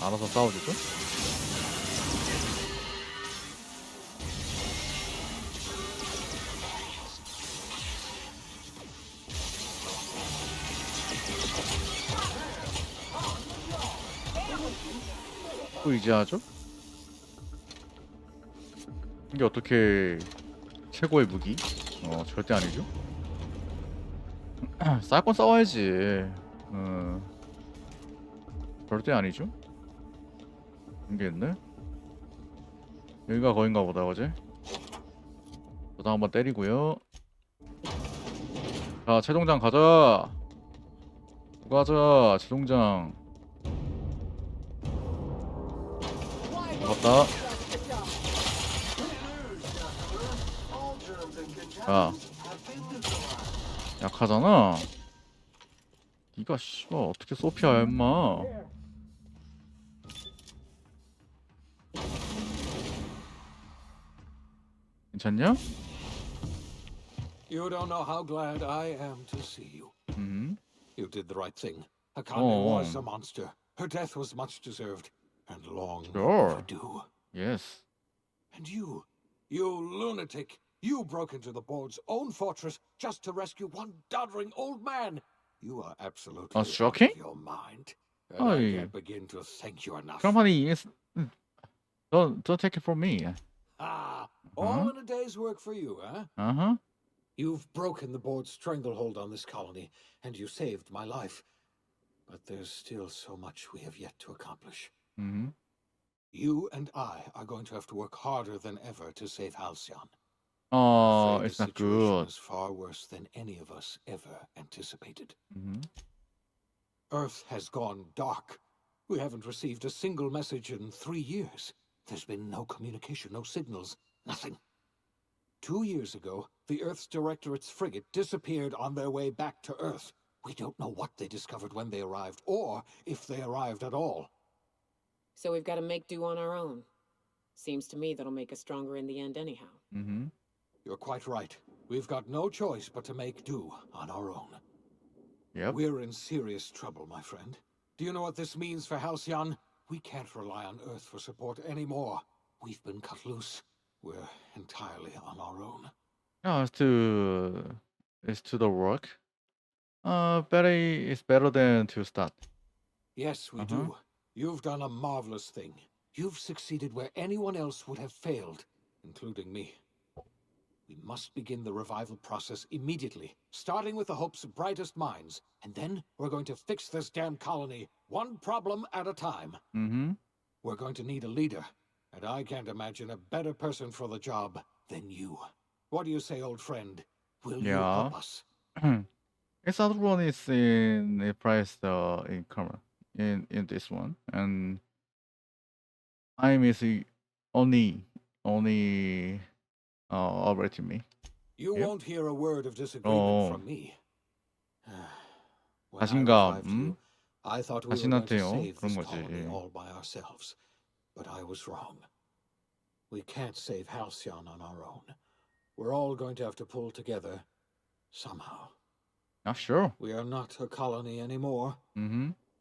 알아서 싸워주죠. 또 이제 하죠? 이게 어떻게 최고의 무기? 절대 아니죠. 싸울 건 싸워야지. 절대 아니죠. 이게 있네. 여기가 거인가 보다. 그지? 저도 한번 때리고요. 자, 최종장 가자. 가자, 최종장. 맞다. 야, 약하잖아. 니가 씨발 어떻게 소피아야 임마. 괜찮냐? You don't know how glad I am to see you. You did the right thing. Akane Oh. was a monster. Her death was much deserved and long Sure. overdue. Yes. And you lunatic, you broke into the board's own fortress just to rescue one doddering old man. You are absolutely out shocking? of your mind. And I Aye. can't begin to thank you enough. Company is. Don't take it from me. All in a day's work for you, huh? You've broken the board's stranglehold on this colony, and you saved my life. But there's still so much we have yet to accomplish. You and I are going to have to work harder than ever to save Halcyon. It's The not situation good. is far worse than any of us ever anticipated. Mm-hmm. Earth has gone dark. We haven't received a single message in 3 years. There's been no communication, no signals, nothing. 2 years ago, the Earth's Directorate's frigate disappeared on their way back to Earth. We don't know what they discovered when they arrived, or if they arrived at all. So we've got to make do on our own. Seems to me that'll make us stronger in the end anyhow. You're quite right. We've got no choice but to make do on our own. Yep. We're in serious trouble, my friend. Do you know what this means for Halcyon? We can't rely on Earth for support anymore. We've been cut loose. We're entirely on our own. Yeah, it's to the work. It's better than to start. Yes, we do. You've done a marvelous thing. You've succeeded where anyone else would have failed, including me. We must begin the revival process immediately, starting with the Hope's brightest minds, and then we're going to fix this damn colony, one problem at a time. We're going to need a leader, and I can't imagine a better person for the job than you. What do you say, old friend? Will you help us? Its other one is in the price in camera in this one, and time is only operating me. You Yep. won't hear a word of disagreement from me. When I 자신감, revived you, I thought we were going to 자신한테요. save 그런 this 거지. colony all by ourselves. But I was wrong. We can't save Halcyon on our own. We're all going to have to pull together somehow. Sure. We are not a colony anymore.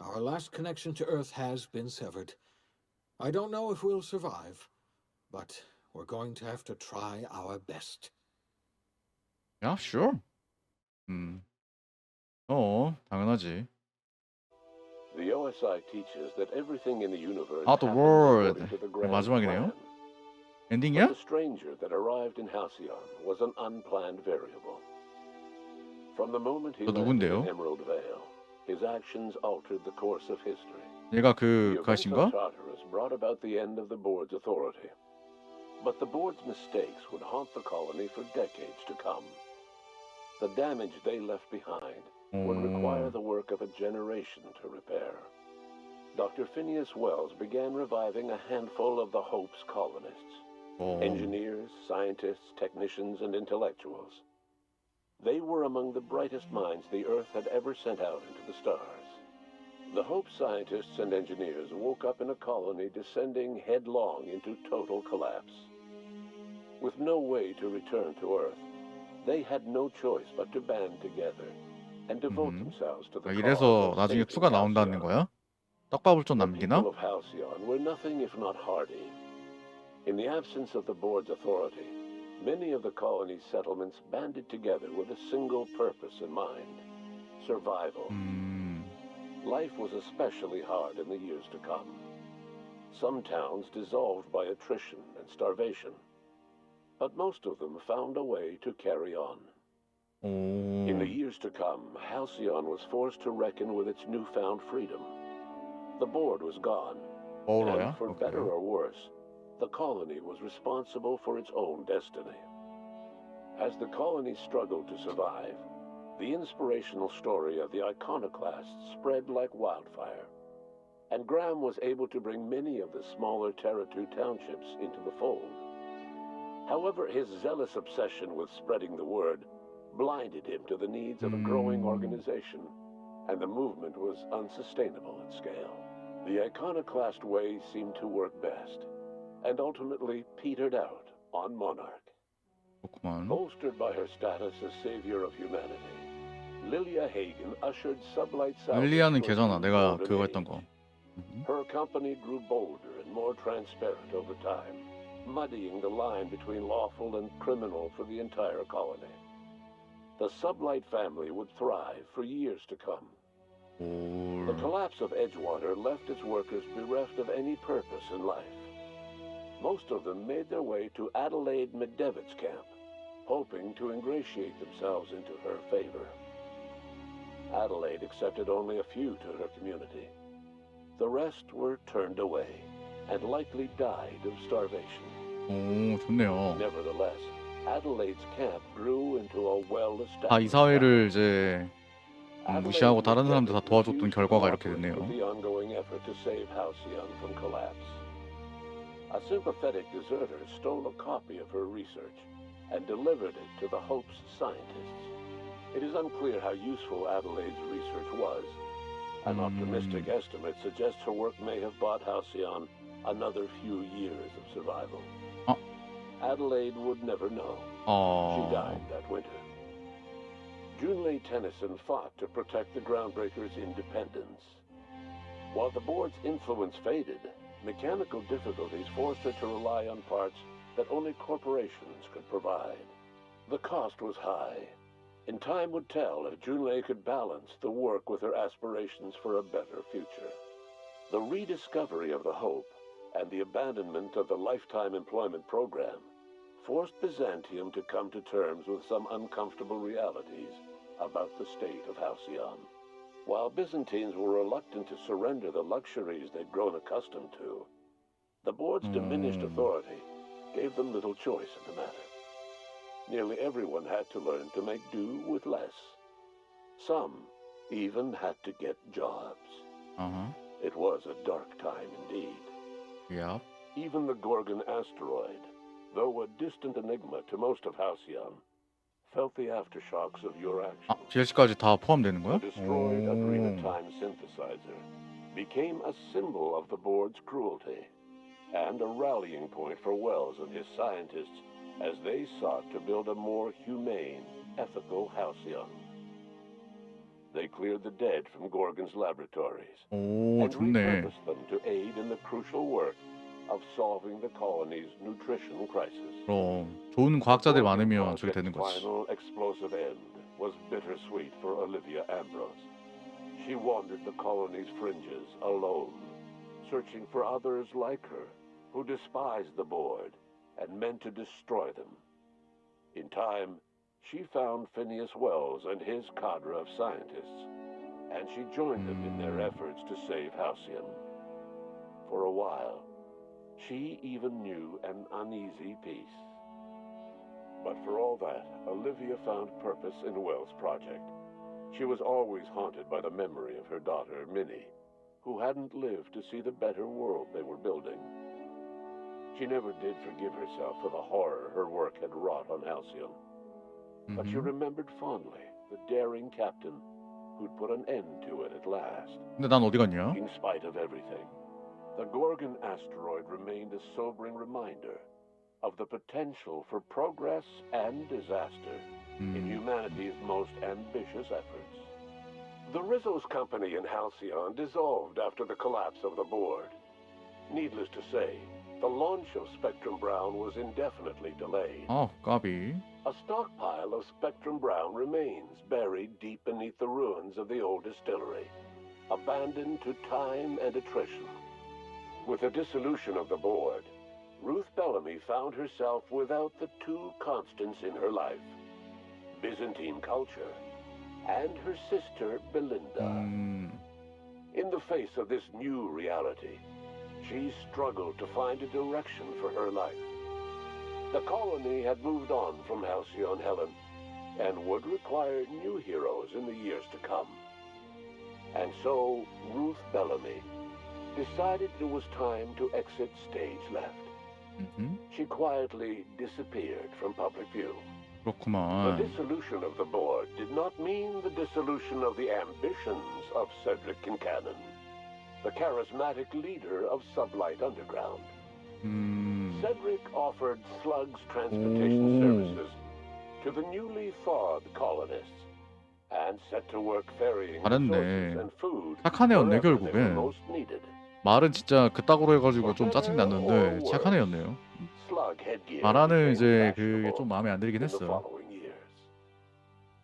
Our last connection to Earth has been severed. I don't know if we'll survive, but we're going to have to try our best. Yeah, sure. 당연하지. The OSI teaches that everything in the universe The happens world. according to the grand 마지막이네요. plan. 엔딩이야? But the stranger that arrived in Halcyon was an unplanned variable. From the moment he 너 landed 누군데요? in Emerald Vale, his actions altered the course of history. 얘가 The 그 events 가신가? of Tartarus brought about the end of the board's authority. But the board's mistakes would haunt the colony for decades to come. The damage they left behind would require the work of a generation to repair. Dr. Phineas Wells began reviving a handful of the Hope's colonists. Engineers, scientists, technicians, and intellectuals. They were among the brightest minds the Earth had ever sent out into the stars. The Hope scientists and engineers woke up in a colony descending headlong into total collapse. With no way to return to Earth, they had no choice but to band together and devote themselves to the cause 이래서 of 나중에 saving 2가 나온다는 Halcyon. 거야? 떡밥을 좀 The 남기나? people of Halcyon were nothing if not hardy. In the absence of the board's authority, many of the colony's settlements banded together with a single purpose in mind: survival. Life was especially hard in the years to come. Some towns dissolved by attrition and starvation, but most of them found a way to carry on. In the years to come, Halcyon was forced to reckon with its newfound freedom. The board was gone, and for better or worse, the colony was responsible for its own destiny. As the colony struggled to survive, the inspirational story of the iconoclasts spread like wildfire, and Graham was able to bring many of the smaller Territu townships into the fold. However, his zealous obsession with spreading the word blinded him to the needs of a growing organization, and the movement was unsustainable at scale. The iconoclast way seemed to work best, and ultimately petered out on Monarch. Bolstered by her status as savior of humanity, Lilia Hagen ushered Sublight South. 릴리아는 걔잖아. 내가 그거 했던 거. Her company grew bolder and more transparent over time, muddying the line between lawful and criminal for the entire colony. The Sublight family would thrive for years to come. The collapse of Edgewater left its workers bereft of any purpose in life. Most of them made their way to Adelaide McDevitt's camp, hoping to ingratiate themselves into her favor. Adelaide accepted only a few to her community. The rest were turned away and likely died of starvation. 좋네요. Nevertheless, Adelaide's camp grew into a well-established. 다 이사회를 이제 무시하고 다른 사람들 다 도와줬던 결과가 이렇게 됐네요. The ongoing effort to save Halcyon from collapse. A sympathetic deserter stole a copy of her research and delivered it to the Hope's scientists. It is unclear how useful Adelaide's research was. An optimistic estimate suggests her work may have bought Halcyon another few years of survival. Adelaide would never know. She died that winter. Junlei Tennyson fought to protect the Groundbreakers' independence. While the board's influence faded, mechanical difficulties forced her to rely on parts that only corporations could provide. The cost was high, and time would tell if Junlei could balance the work with her aspirations for a better future. The rediscovery of the Hope and the abandonment of the lifetime employment program forced Byzantium to come to terms with some uncomfortable realities about the state of Halcyon. While Byzantines were reluctant to surrender the luxuries they'd grown accustomed to, the board's diminished authority gave them little choice in the matter. Nearly everyone had to learn to make do with less. Some even had to get jobs. It was a dark time indeed. Yeah. Even the Gorgon asteroid, though a distant enigma to most of Halcyon, felt the aftershocks of your actions. DLC까지 다 포함되는 거야? The destroyed Adrena Time synthesizer became a symbol of the board's cruelty and a rallying point for Wells and his scientists as they sought to build a more humane, ethical Halcyon. They cleared the dead from Gorgon's laboratories and repurposed them to aid in the crucial work of solving the colony's nutrition crisis. 그럼 좋은 과학자들이 많으면 저게 되는 거지. Final explosive end was bittersweet for Olivia Ambrose. She wandered the colony's fringes alone, searching for others like her who despised the board and meant to destroy them. In time, she found Phineas Wells and his cadre of scientists, and she joined them in their efforts to save Halcyon. For a while, she even knew an uneasy peace. But for all that, Olivia found purpose in Wells' project. She was always haunted by the memory of her daughter, Minnie, who hadn't lived to see the better world they were building. She never did forgive herself for the horror her work had wrought on Halcyon. But she remembered fondly the daring captain who'd put an end to it at last. 근데 난 어디 갔냐? In spite of everything, the Gorgon asteroid remained a sobering reminder of the potential for progress and disaster in humanity's most ambitious efforts. The Rizzo's company in Halcyon dissolved after the collapse of the board. Needless to say, the launch of Spectrum Brown was indefinitely delayed. 아, 까비. A stockpile of Spectrum Brown remains buried deep beneath the ruins of the old distillery, abandoned to time and attrition. With the dissolution of the board, Ruth Bellamy found herself without the two constants in her life, Byzantine culture and her sister Belinda. In the face of this new reality, she struggled to find a direction for her life. The colony had moved on from Halcyon Helen and would require new heroes in the years to come. And so Ruth Bellamy decided it was time to exit stage left. She quietly disappeared from public view. The 그렇구만. dissolution of the board did not mean the dissolution of the ambitions of Cedric Kincannon, the charismatic leader of Sublight Underground. Cedric offered Slug's transportation services to the newly thawed colonists and set to work ferrying 잘했네. resources and food 착한 애였네, wherever they were 결국엔. most needed. 말은 진짜 그따구로 해가지고 좀 짜증 났는데 착한 애였네요. Slug headgear 말하는 became 이제 그게 fashionable 좀 마음에 안 들긴 in the 했어요. following years.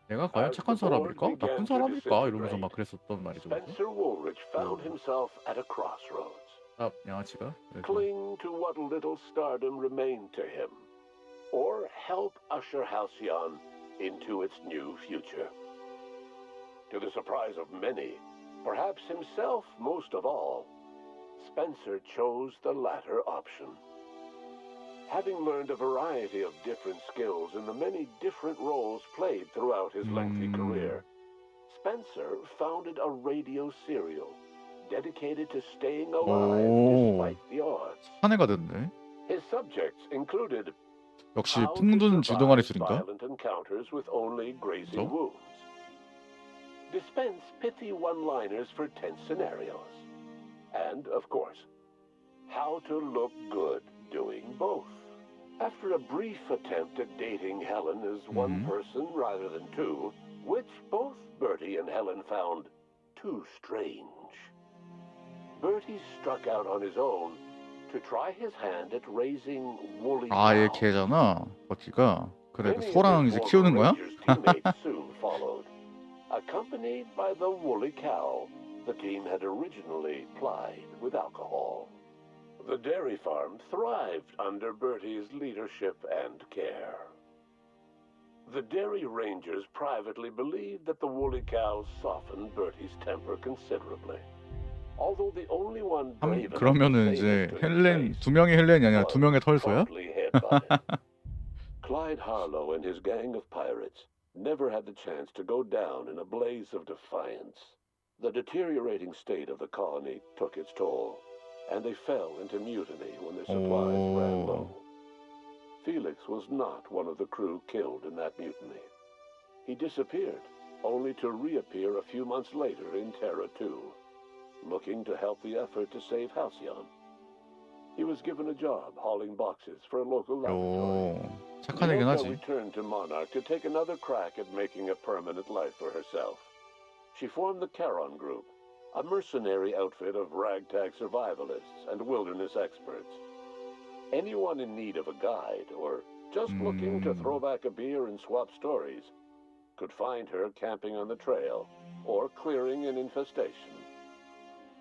내가 과연 착한 사람일까? 나쁜 사람일까? 이러면서 막 그랬었던 말이죠. Spencer Woolrich found himself at a crossroads. 아, 양아치가. 그래서. Cling to what little stardom remained to him, or help usher Halcyon into its new future. To the surprise of many, perhaps himself most of all, Spencer chose the latter option. Having learned a variety of different skills in the many different roles played throughout his lengthy career, Spencer founded a radio serial dedicated to staying alive despite the odds. 착한 애가 됐네. His subjects included 역시 how to 풍둔 survive 주동아리 술인가? violent encounters with only grazing So? wounds, dispense pithy one-liners for tense scenarios, and, of course, how to look good doing both. After a brief attempt at dating Helen as one person rather than two, which both Bertie and Helen found too strange, Bertie struck out on his own to try his hand at raising woolly 아, 얘 cows. 걔잖아. 버티가. 그래, 그 Many of 소랑 his 이제 former 키우는 거야? Rangers teammates soon followed, accompanied by the woolly cow the team had originally plied with alcohol. The dairy farm thrived under Bertie's leadership and care. The dairy rangers privately believed that the woolly cows softened Bertie's temper considerably. Although the only one brave enough to 그러면은 say 이제 this to his 헬렌 face 두 명의 헬렌이 아니라 was 두 명의 털소야? promptly headbutted. Clyde Harlow and his gang of pirates never had the chance to go down in a blaze of defiance. The deteriorating state of the colony took its toll, and they fell into mutiny when their supplies ran low. Felix was not one of the crew killed in that mutiny. He disappeared, only to reappear a few months later in Terra 2, looking to help the effort to save Halcyon. He was given a job hauling boxes for a local laboratory. 오, 착한 애긴 Bianca 하지. returned to Monarch to take another crack at making a permanent life for herself. She formed the Charon Group, a mercenary outfit of ragtag survivalists and wilderness experts. Anyone in need of a guide or just looking to throw back a beer and swap stories could find her camping on the trail or clearing an infestation.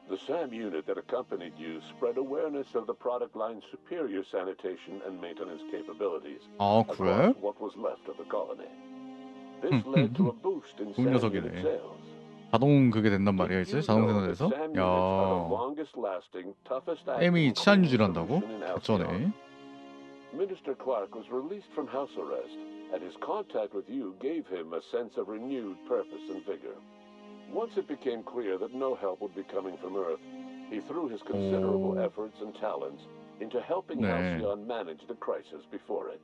The SAM unit that accompanied you spread awareness of the product line's superior sanitation and maintenance capabilities 아, across 그래? what was left of the colony. This led to a boost in 좋은 SAM unit 녀석이네. sales. 자동 그게 된단 말이야, Did 이제? you 자동 know that 생산에서? SAM units are the 야, longest-lasting, toughest 쌤이 acting 치안 cleaning 유지를 한다고? solution in Halcyon? 어쩌네. Minister Clark was released from house arrest, and his contact with you gave him a sense of renewed purpose and vigor. Once it became clear that no help would be coming from Earth, he threw his considerable efforts and talents into helping 네. Halcyon manage the crisis before it.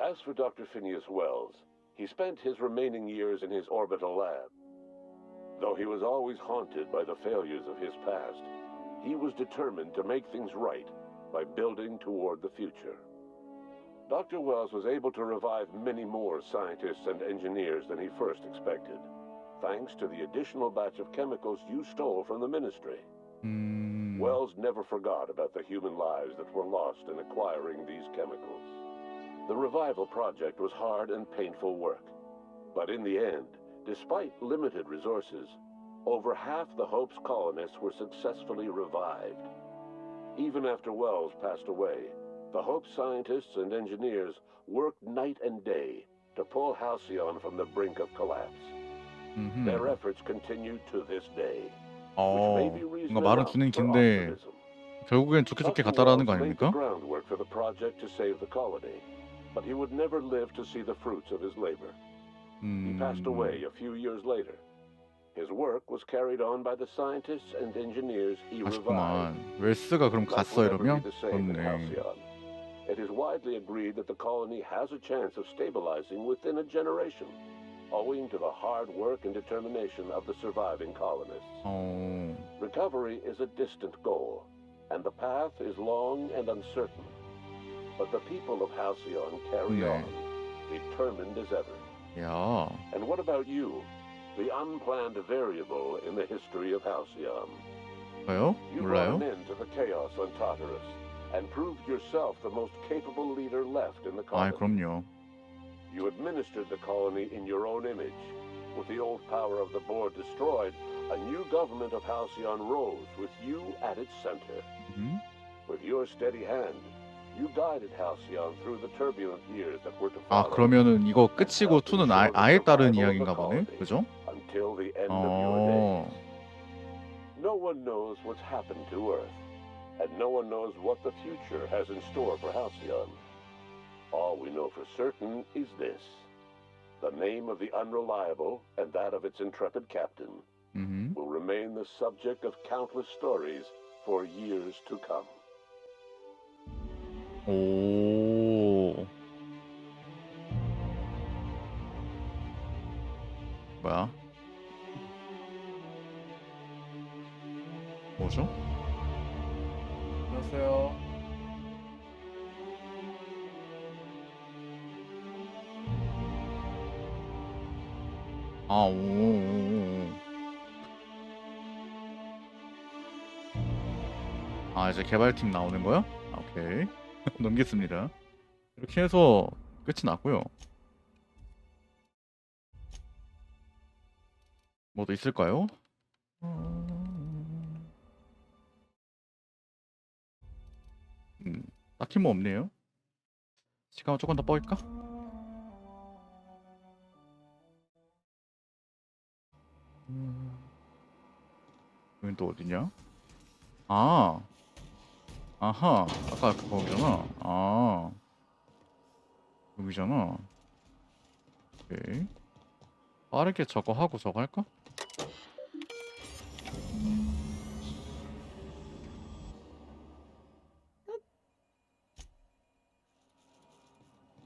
As for Dr. Phineas Wells, he spent his remaining years in his orbital lab. Though he was always haunted by the failures of his past, he was determined to make things right by building toward the future. Dr. Wells was able to revive many more scientists and engineers than he first expected. thanks to the additional batch of chemicals you stole from the ministry. Wells never forgot about the human lives that were lost in acquiring these chemicals. The revival project was hard and painful work. But in the end, despite limited resources, over half the Hope's colonists were successfully revived. Even after Wells passed away, the Hope scientists and engineers worked night and day to pull Halcyon from the brink of collapse. Their efforts continue to this day. 뭔가 말은 두는 긴데 결국엔 좋게 좋게 갔다라는 거 아닙니까? Groundwork for the project to save the colony, but he would never live to see the fruits of his labor. He passed away a few years later. His work was carried on by the scientists and engineers he revived. 아쉽구만. 웰스가 그럼 갔어 이러면? 그렇네. It is widely agreed that the colony has a chance of stabilizing within a generation, owing to the hard work and determination of the surviving colonists. Recovery is a distant goal, and the path is long and uncertain. But the people of Halcyon carry on, determined as ever. 야. And what about you, the unplanned variable in the history of Halcyon? 저요? You brought 몰라요? an end to the chaos on Tartarus, and proved yourself the most capable leader left in the colony. 그럼요. You administered the colony in your own image. With the old power of the board destroyed, a new government of Halcyon rose with you at its center. With your steady hand, you guided Halcyon through the turbulent years that were to follow. 그러면은 이거 끝이고 2는 아예 다른 이야기인가 보네. 그죠? Until the end of your days. No one knows what's happened to Earth, and no one knows what the future has in store for Halcyon. All we know for certain is this: the name of the Unreliable and that of its intrepid captain will remain the subject of countless stories for years to come. 오. 뭐야? 뭐죠? 안녕하세요. 이제 개발팀 나오는 거야? 오케이. 넘기겠습니다. 이렇게 해서 끝이 났고요. 뭐 더 있을까요? 딱히 뭐 없네요. 시간을 조금 더 뻐일까? 여긴 또 어디냐? 아하, 아까 거기잖아. 여기잖아. 오케이. 빠르게 저거 하고 저거 할까?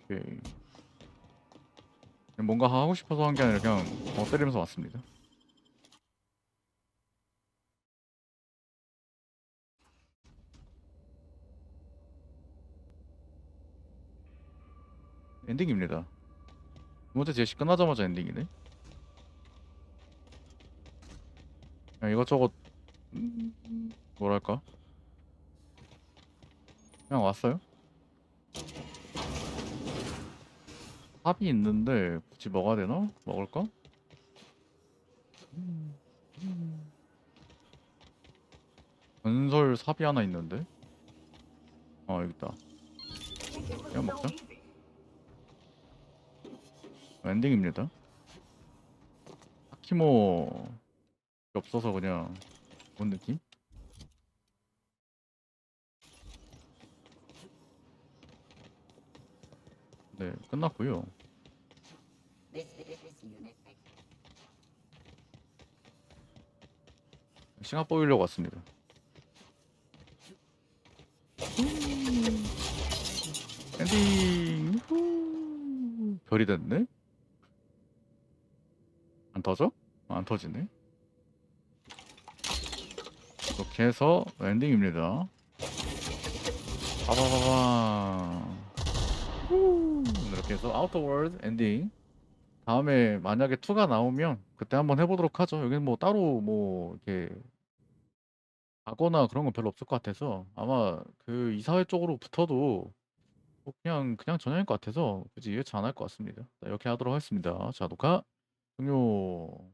오케이. 뭔가 하고 싶어서 한 게 아니라 그냥 때리면서 왔습니다. 엔딩입니다. 두 번째 제시 끝나자마자 엔딩이네. 그냥 이것저것 뭐랄까? 그냥 왔어요. 삽이 있는데 굳이 먹어야 되나? 먹을까? 전설 삽이 하나 있는데. 여기 있다. 그냥 먹자. 엔딩입니다. 딱히 뭐 없어서 그냥 그런 느낌? 네, 끝났고요. 시간 뽀이려고 왔습니다. 엔딩. 별이 됐네? 안 터져? 안 터지네. 이렇게 해서 엔딩입니다. 빠바바바. 이렇게 해서 아우터 월드 엔딩 다음에 만약에 2가 나오면 그때 한번 해보도록 하죠. 여기는 뭐 따로 뭐 이렇게 가거나 그런 건 별로 없을 것 같아서 아마 그 이사회 쪽으로 붙어도 뭐 그냥 전형일 것 같아서 굳이 예측 안 할 것 같습니다. 자, 이렇게 하도록 하겠습니다. 자, 녹화 종료.